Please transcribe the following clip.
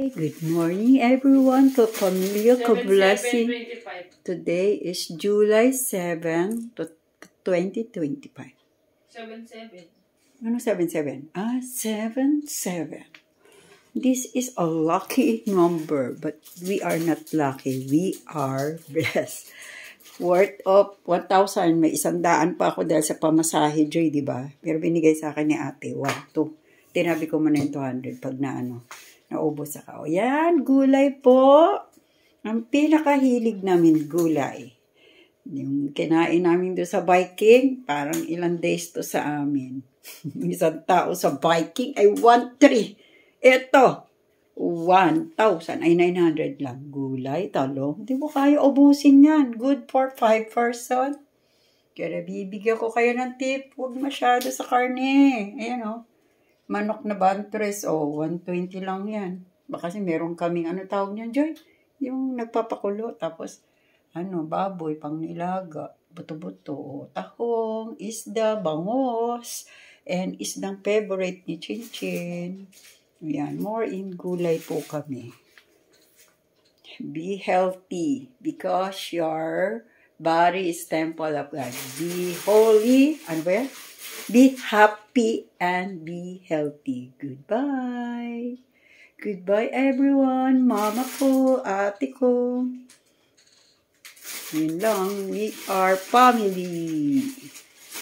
Good morning, everyone. Kapamilya, kablessing. Today is July 7, 2025. 7-7. Ano 7-7? 7-7. This is a lucky number, but we are not lucky. We are blessed. Worth of 1,000. May 100 pa ako dahil sa pamasahe, Joy, di ba? Pero binigay sa akin ni ate, 1,2. Tinabi ko muna yung 200 pag naubos ako. Yan, gulay po. Ang pinakahilig namin gulay. Yung kinain namin doon sa biking, parang ilang days to sa amin. Isang tao sa biking ay 1,300. Ito, 1,000 ay 900 lang. Gulay, talong. Hindi mo kaya ubusin yan. Good for 5 person. Kaya bibigyan ko kayo ng tip. Huwag masyado sa karne. Ayan o. Manok na bantres, 120 lang yan. Kasi meron kaming, tawag niyan, Joy? Yung nagpapakulo, tapos, baboy, pang nilaga, buto-buto, tahong, isda, bangos, and isdang favorite ni Chinchin. Yan, more in gulay po kami. Be healthy, because your body is temple of God. Be holy, be happy and be healthy. Goodbye. Goodbye, everyone. Mama ko, ate ko. Yun lang. We are family.